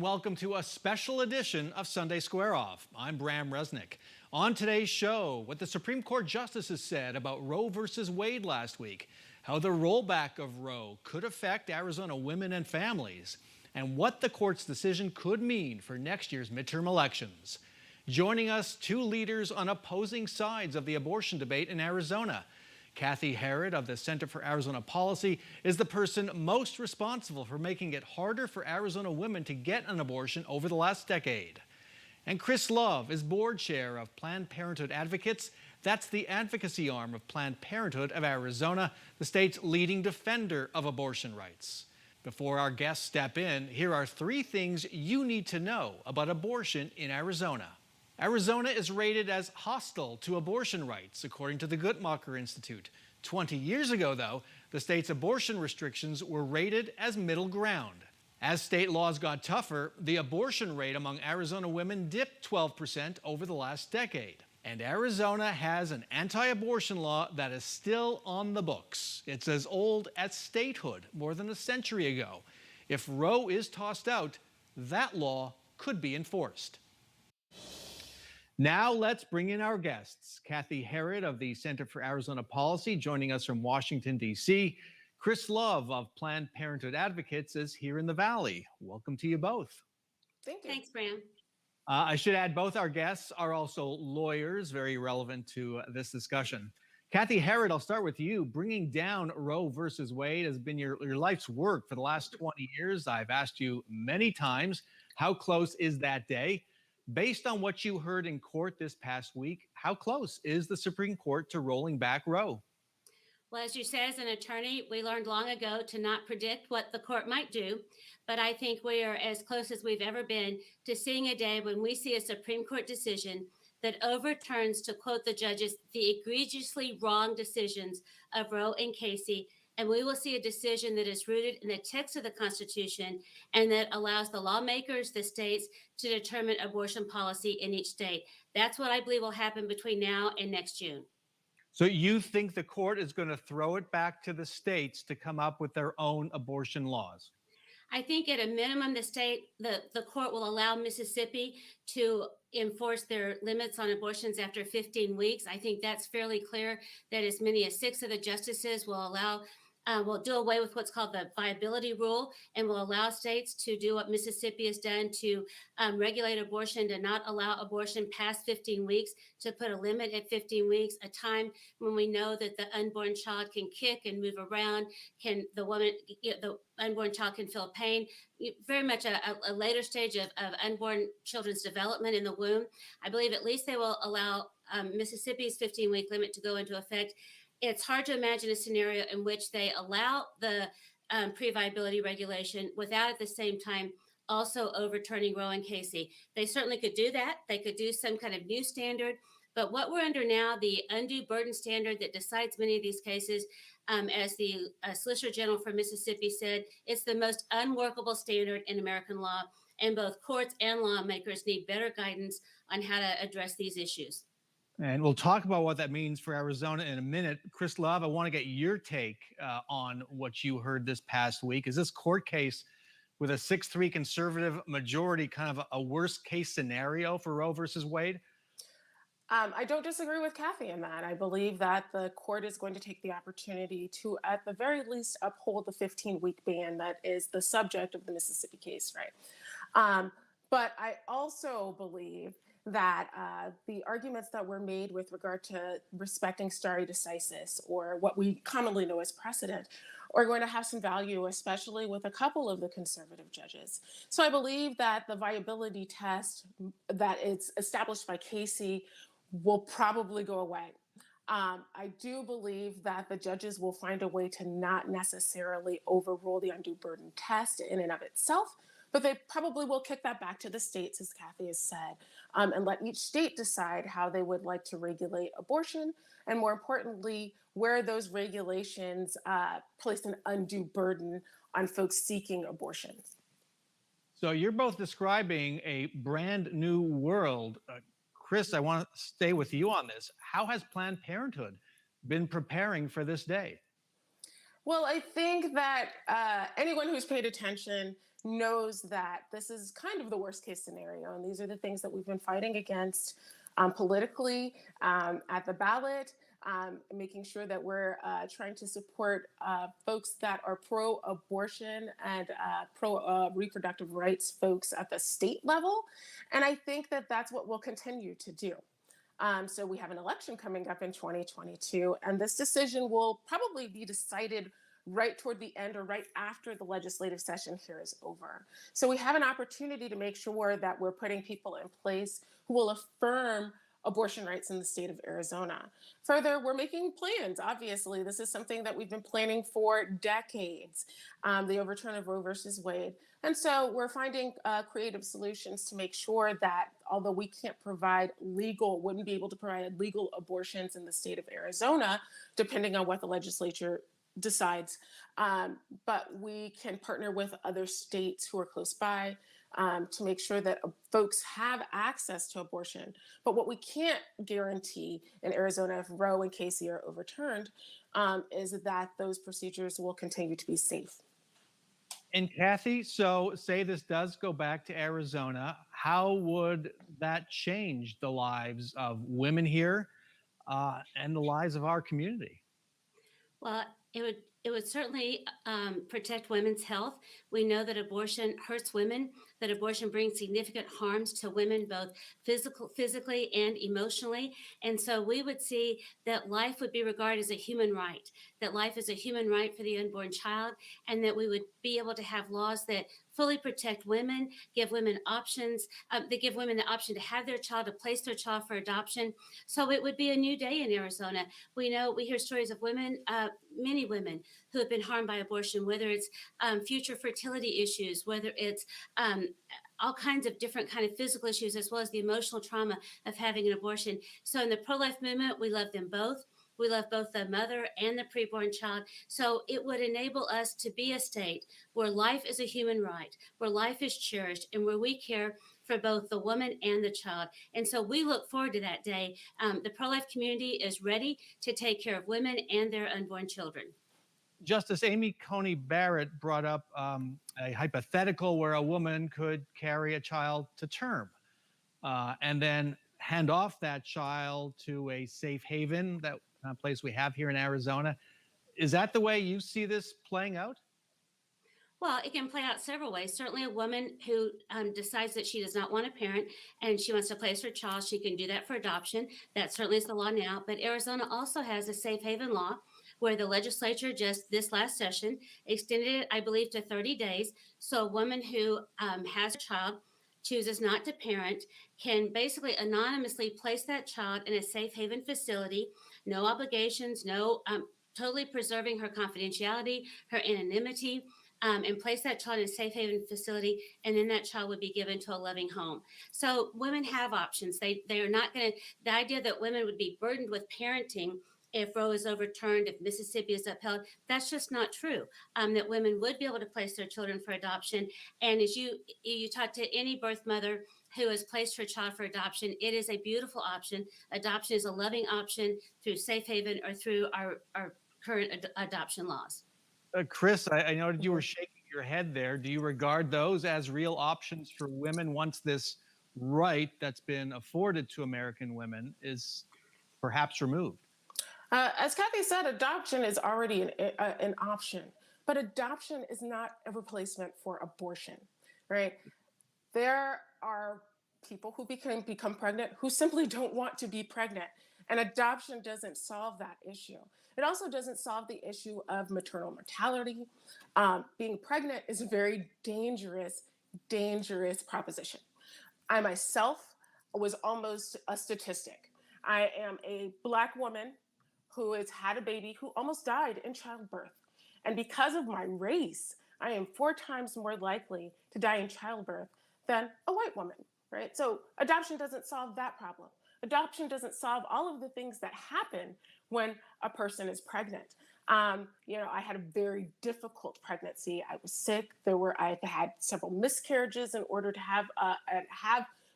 Welcome to a special edition of Sunday Square Off. I'm Brahm Resnik. On today's show, what the Supreme Court justices said about Roe versus Wade last week, how the rollback of Roe could affect Arizona women and families, and what the court's decision could mean for next year's midterm elections. Joining us, two leaders on opposing sides of the abortion debate in Arizona. Cathi Herrod of the Center for Arizona Policy is the person most responsible for making it harder for Arizona women to get an abortion over the last decade. And Chris Love is board chair of Planned Parenthood Advocates. That's the advocacy arm of Planned Parenthood of Arizona, the state's leading defender of abortion rights. Before our guests step in, here are three things you need to know about abortion in Arizona. Arizona is rated as hostile to abortion rights, according to the Guttmacher Institute. 20 years ago, though, the state's abortion restrictions were rated as middle ground. As state laws got tougher, the abortion rate among Arizona women dipped 12% over the last decade. And Arizona has an anti-abortion law that is still on the books. It's as old as statehood, more than a century ago. If Roe is tossed out, that law could be enforced. Now let's bring in our guests. Cathi Herrod of the Center for Arizona Policy, joining us from Washington, D.C. Chris Love of Planned Parenthood Advocates is here in the Valley. Welcome to you both. Thank you. Thanks, Bram. I should add both our guests are also lawyers, very relevant to this discussion. Cathi Herrod, I'll start with you. Bringing down Roe versus Wade has been your life's work for the last 20 years. I've asked you many times, how close is that day? Based on what you heard in court this past week, how close is the Supreme Court to rolling back Roe? Well, as you say, as an attorney, we learned long ago to not predict what the court might do. But I think we are as close as we've ever been to seeing a day when we see a Supreme Court decision that overturns, to quote the judges, the egregiously wrong decisions of Roe and Casey. And we will see a decision that is rooted in the text of the Constitution and that allows the lawmakers, the states, to determine abortion policy in each state. That's what I believe will happen between now and next June. So you think the court is going to throw it back to the states to come up with their own abortion laws? I think at a minimum, the court will allow Mississippi to enforce their limits on abortions after 15 weeks. I think that's fairly clear that as many as 6 of the justices will do away with what's called the viability rule and will allow states to do what Mississippi has done to regulate abortion, to not allow abortion past 15 weeks, to put a limit at 15 weeks, a time when we know that the unborn child can kick and move around, the unborn child can feel pain, very much a later stage of unborn children's development in the womb. I believe at least they will allow Mississippi's 15-week limit to go into effect. It's hard to imagine a scenario in which they allow the pre-viability regulation without at the same time also overturning Roe and Casey. They certainly could do that. They could do some kind of new standard. But what we're under now, the undue burden standard that decides many of these cases, as the Solicitor General for Mississippi said, it's the most unworkable standard in American law. And both courts and lawmakers need better guidance on how to address these issues. And we'll talk about what that means for Arizona in a minute. Chris Love, I want to get your take on what you heard this past week. Is this court case with a 6-3 conservative majority kind of a worst case scenario for Roe versus Wade? I don't disagree with Cathi in that. I believe that the court is going to take the opportunity to, at the very least, uphold the 15-week ban that is the subject of the Mississippi case, right? But I also believe that the arguments that were made with regard to respecting stare decisis, or what we commonly know as precedent, are going to have some value, especially with a couple of the conservative judges. So I believe that the viability test that is established by Casey will probably go away. I do believe that the judges will find a way to not necessarily overrule the undue burden test in and of itself, but they probably will kick that back to the states, as Cathi has said, and let each state decide how they would like to regulate abortion, and more importantly, where those regulations place an undue burden on folks seeking abortion. So you're both describing a brand new world. Chris, I want to stay with you on this. How has Planned Parenthood been preparing for this day? Well, I think that anyone who's paid attention knows that this is kind of the worst case scenario. And these are the things that we've been fighting against politically at the ballot, making sure that we're trying to support folks that are pro abortion and pro reproductive rights folks at the state level. And I think that that's what we'll continue to do. So we have an election coming up in 2022, and this decision will probably be decided right toward the end or right after the legislative session here is over. So we have an opportunity to make sure that we're putting people in place who will affirm abortion rights in the state of Arizona. Further, we're making plans. Obviously, this is something that we've been planning for decades, the overturn of Roe versus Wade. And so we're finding creative solutions to make sure that although we can't wouldn't be able to provide legal abortions in the state of Arizona, depending on what the legislature decides, but we can partner with other states who are close by to make sure that folks have access to abortion. But what we can't guarantee in Arizona, if Roe and Casey are overturned, is that those procedures will continue to be safe. And Cathi, so say this does go back to Arizona, how would that change the lives of women here and the lives of our community? Well, it would certainly protect women's health. We know that abortion hurts women, that abortion brings significant harms to women, both physically and emotionally. And so we would see that life would be regarded as a human right, that life is a human right for the unborn child, and that we would be able to have laws that fully protect women, give women options. They give women the option to have their child, to place their child for adoption. So it would be a new day in Arizona. We hear stories of women, many women who have been harmed by abortion, whether it's future fertility issues, whether it's all kinds of different kind of physical issues, as well as the emotional trauma of having an abortion. So in the pro-life movement, we love them both. We love both the mother and the preborn child. So it would enable us to be a state where life is a human right, where life is cherished, and where we care for both the woman and the child. And so we look forward to that day. The pro-life community is ready to take care of women and their unborn children. Justice Amy Coney Barrett brought up a hypothetical where a woman could carry a child to term and then hand off that child to a safe haven, that place we have here in Arizona. Is that the way you see this playing out? Well, it can play out several ways. Certainly, a woman who decides that she does not want a parent and she wants to place her child, she can do that for adoption. That certainly is the law now. But Arizona also has a safe haven law where the legislature just this last session extended it, I believe, to 30 days. So a woman who has a child, chooses not to parent, can basically anonymously place that child in a safe haven facility, no obligations, no totally preserving her confidentiality, her anonymity, and place that child in a safe haven facility, and then that child would be given to a loving home. So women have options. They are not going to, the idea that women would be burdened with parenting if Roe is overturned, if Mississippi is upheld, that's just not true. That women would be able to place their children for adoption. And as you talk to any birth mother who has placed her child for adoption, it is a beautiful option. Adoption is a loving option through safe haven or through our current adoption laws. Chris, I noted you were shaking your head there. Do you regard those as real options for women once this right that's been afforded to American women is perhaps removed? As Cathi said, adoption is already an option, but adoption is not a replacement for abortion, right? There are people who become pregnant who simply don't want to be pregnant, and adoption doesn't solve that issue. It also doesn't solve the issue of maternal mortality. Being pregnant is a very dangerous proposition. I myself was almost a statistic. I am a Black woman who has had a baby who almost died in childbirth. And because of my race, I am 4 times more likely to die in childbirth than a white woman, right? So adoption doesn't solve that problem. Adoption doesn't solve all of the things that happen when a person is pregnant. I had a very difficult pregnancy. I was sick. I had several miscarriages in order to have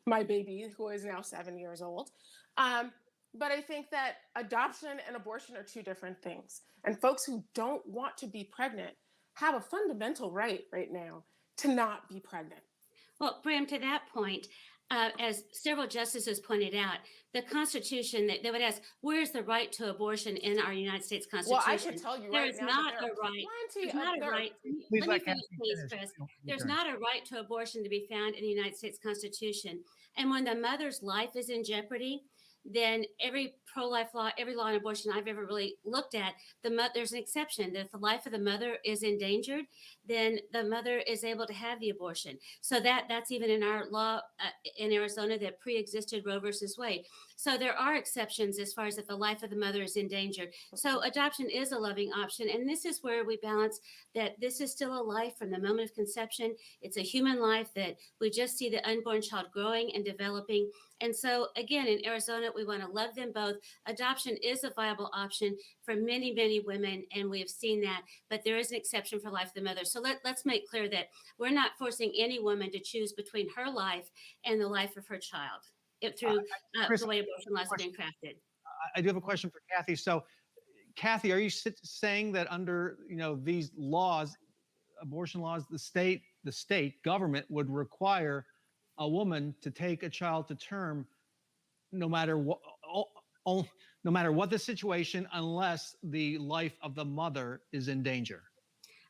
my baby, who is now 7 years old. But I think that adoption and abortion are 2 different things. And folks who don't want to be pregnant have a fundamental right now to not be pregnant. Well, Bram, to that point, as several justices pointed out, the Constitution, they would ask, where's the right to abortion in our United States Well, I can Constitution? tell you There right is now that not there a are right. plenty There's of not a right. Please Let me let finish, Cathi please, finish. Chris. Your There's turn. not a right to abortion to be found in the United States Constitution. And when the mother's life is in jeopardy, then every pro-life law, every law on abortion I've ever really looked at, there's an exception that if the life of the mother is endangered, then the mother is able to have the abortion. So that's even in our law in Arizona that pre-existed Roe versus Wade. So there are exceptions as far as if the life of the mother is endangered. So adoption is a loving option. And this is where we balance that this is still a life from the moment of conception. It's a human life that we just see the unborn child growing and developing. And so again, in Arizona, we want to love them both. Adoption is a viable option for many, many women, and we have seen that, but there is an exception for life of the mother. So let's make clear that we're not forcing any woman to choose between her life and the life of her child through Chris, the way abortion laws have been crafted. I do have a question for Cathi. So, Cathi, are you saying that under these laws, abortion laws, the state government would require a woman to take a child to term, no matter what, no matter what the situation, unless the life of the mother is in danger?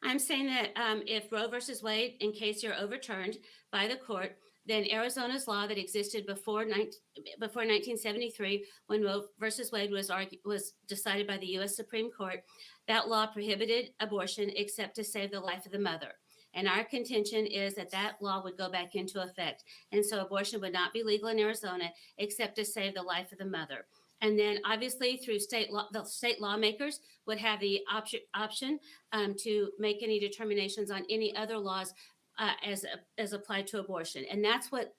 I'm saying that if Roe versus Wade, in case you're overturned by the court, then Arizona's law that existed before 1973, when Roe versus Wade was decided by the U.S. Supreme Court, that law prohibited abortion except to save the life of the mother. And our contention is that law would go back into effect. And so abortion would not be legal in Arizona except to save the life of the mother. And then obviously through state law, the state lawmakers would have the option to make any determinations on any other laws as applied to abortion. And that's what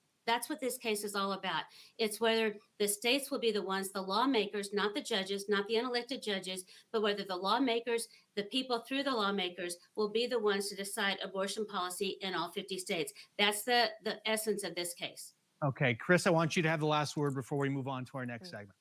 this case is all about. It's whether the states will be the ones, the lawmakers, not the judges, not the unelected judges, but whether the lawmakers, the people through the lawmakers, will be the ones to decide abortion policy in all 50 states. That's the essence of this case. Okay, Chris, I want you to have the last word before we move on to our next segment.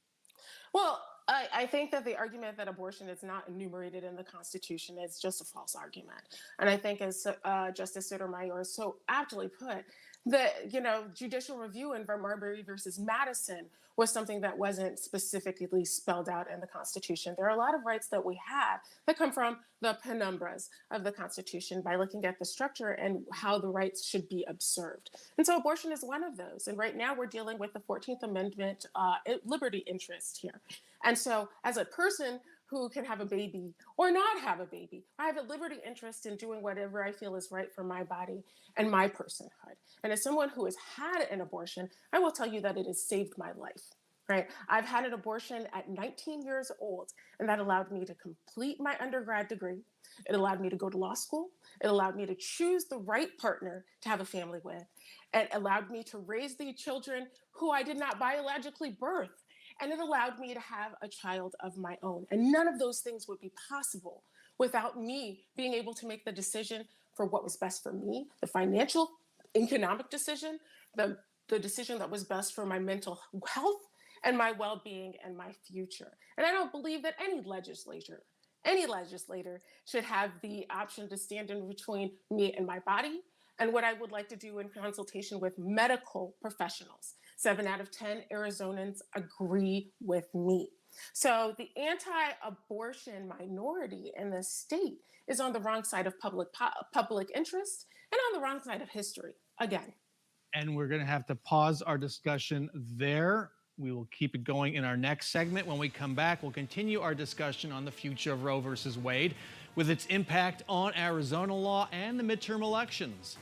Well, I think that the argument that abortion is not enumerated in the Constitution is just a false argument. And I think, as Justice Sotomayor so aptly put, that judicial review in Marbury versus Madison was something that wasn't specifically spelled out in the Constitution. There are a lot of rights that we have that come from the penumbras of the Constitution by looking at the structure and how the rights should be observed. And so abortion is one of those. And right now we're dealing with the 14th Amendment liberty interest here. And so as a person who can have a baby or not have a baby, I have a liberty interest in doing whatever I feel is right for my body and my personhood. And as someone who has had an abortion, I will tell you that it has saved my life. Right? I've had an abortion at 19 years old, and that allowed me to complete my undergrad degree. It allowed me to go to law school. It allowed me to choose the right partner to have a family with. It allowed me to raise the children who I did not biologically birth. And it allowed me to have a child of my own. And none of those things would be possible without me being able to make the decision for what was best for me, the financial, economic decision, the decision that was best for my mental health and my well-being and my future. And I don't believe that any legislator should have the option to stand in between me and my body and what I would like to do in consultation with medical professionals. 7 out of 10 Arizonans agree with me. So the anti-abortion minority in the state is on the wrong side of public interest and on the wrong side of history, again. And we're going to have to pause our discussion there. We will keep it going in our next segment. When we come back, we'll continue our discussion on the future of Roe versus Wade with its impact on Arizona law and the midterm elections.